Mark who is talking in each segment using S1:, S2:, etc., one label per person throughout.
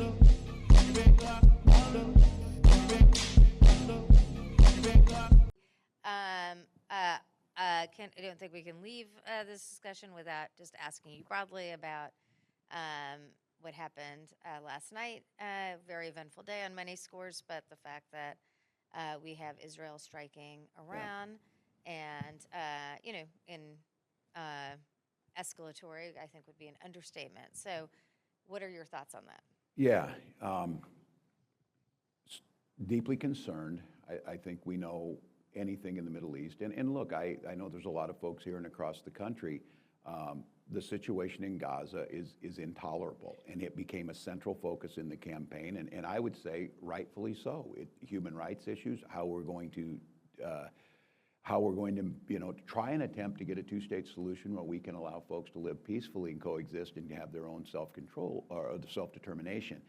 S1: I don't think we can leave this discussion without just asking you broadly about what happened last night. Very eventful day on many scores, but the fact that we have Israel striking Iran and, in escalatory, I think would be an understatement. So what are your thoughts on that?
S2: Yeah, deeply concerned. I think we know anything in the Middle East. And look, I know there's a lot of folks here and across the country. The situation in Gaza is intolerable, and it became a central focus in the campaign, and I would say rightfully so. Human rights issues, how we're going to try and attempt to get a two-state solution where we can allow folks to live peacefully and coexist and have their own self-control or self-determination.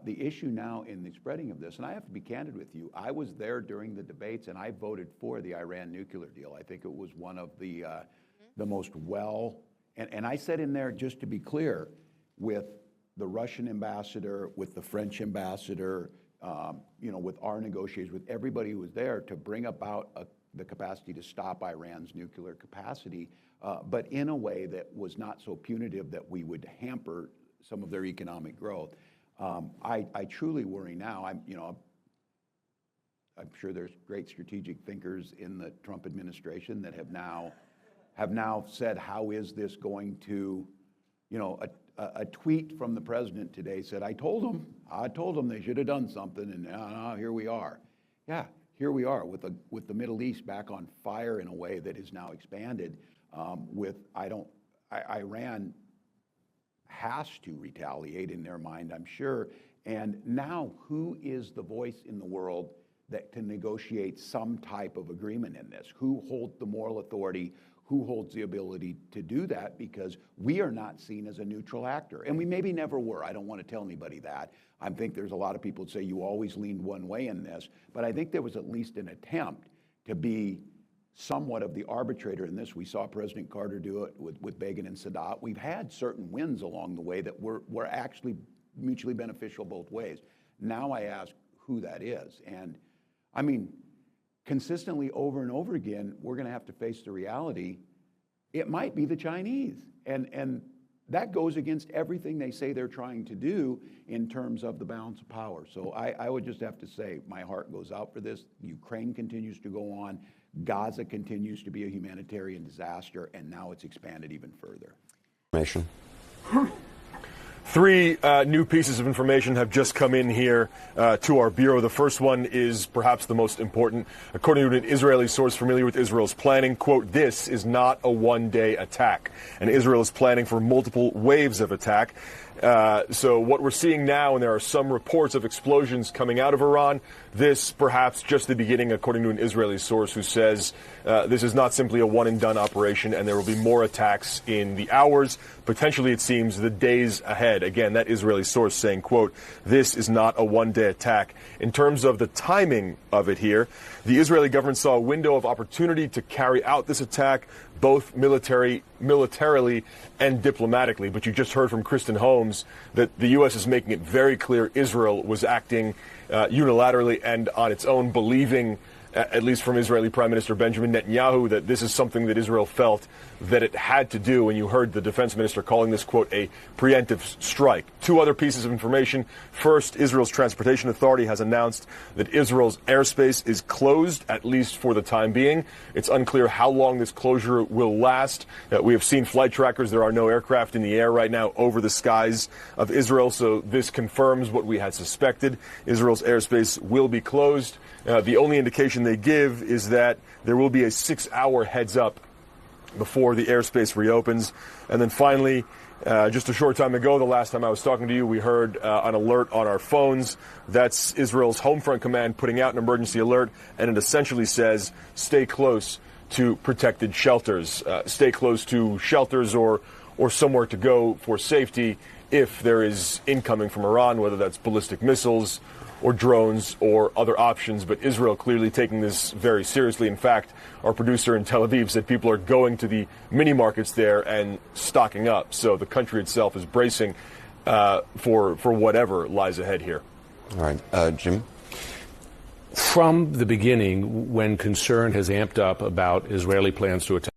S2: The issue now in the spreading of this, and I have to be candid with you, I was there during the debates and I voted for the Iran nuclear deal. I think it was one of the most and I said in there, just to be clear, with the Russian ambassador, with the French ambassador, with our negotiators, with everybody who was there to bring about the capacity to stop Iran's nuclear capacity, but in a way that was not so punitive that we would hamper some of their economic growth. I truly worry now. I'm sure there's great strategic thinkers in the Trump administration that have now said, how is this going to, a tweet from the president today said, I told them they should have done something, and now here we are. Yeah, here we are with the Middle East back on fire in a way that is now expanded. Iran has to retaliate in their mind, I'm sure. And now, who is the voice in the world that can negotiate some type of agreement in this? Who holds the moral authority? Who holds the ability to do that? Because we are not seen as a neutral actor. And we maybe never were. I don't want to tell anybody that. I think there's a lot of people that say you always leaned one way in this. But I think there was at least an attempt to be somewhat of the arbitrator in this. We saw President Carter do it with Begin and Sadat. We've had certain wins along the way that were actually mutually beneficial both ways. Now I ask who that is. And I mean, consistently over and over again, we're going to have to face the reality. It might be the Chinese. And that goes against everything they say they're trying to do in terms of the balance of power. So I would just have to say my heart goes out for this. Ukraine continues to go on. Gaza continues to be a humanitarian disaster, and now it's expanded even further.
S3: Three new pieces of information have just come in here to our bureau. The first one is perhaps the most important. According to an Israeli source familiar with Israel's planning, quote, this is not a one-day attack. And Israel is planning for multiple waves of attack. So what we're seeing now, and there are some reports of explosions coming out of Iran, this perhaps just the beginning, according to an Israeli source who says this is not simply a one-and-done operation, and there will be more attacks in the hours, potentially, it seems, the days ahead. Again, that Israeli source saying, quote, this is not a one-day attack. In terms of the timing of it here, the Israeli government saw a window of opportunity to carry out this attack, both militarily and diplomatically. But you just heard from Kristen Holmes that the U.S. is making it very clear Israel was acting unilaterally and on its own, believing, at least from Israeli Prime Minister Benjamin Netanyahu, that this is something that Israel felt that it had to do. And you heard the defense minister calling this, quote, a preemptive strike. Two other pieces of information. First, Israel's Transportation Authority has announced that Israel's airspace is closed, at least for the time being. It's unclear how long this closure will last. We have seen flight trackers. There are no aircraft in the air right now over the skies of Israel. So this confirms what we had suspected. Israel's airspace will be closed. The only indication they give is that there will be a 6-hour heads up before the airspace reopens. And then finally, just a short time ago, the last time I was talking to you, we heard an alert on our phones. That's Israel's Home Front Command putting out an emergency alert, and it essentially says, stay close to protected shelters. Stay close to shelters or somewhere to go for safety if there is incoming from Iran, whether that's ballistic missiles or drones or other options. But Israel clearly taking this very seriously. In fact, our producer in Tel Aviv said people are going to the mini markets there and stocking up. So the country itself is bracing. for whatever lies ahead here.
S4: All right, Jim?
S5: From the beginning, when concern has amped up about Israeli plans to attack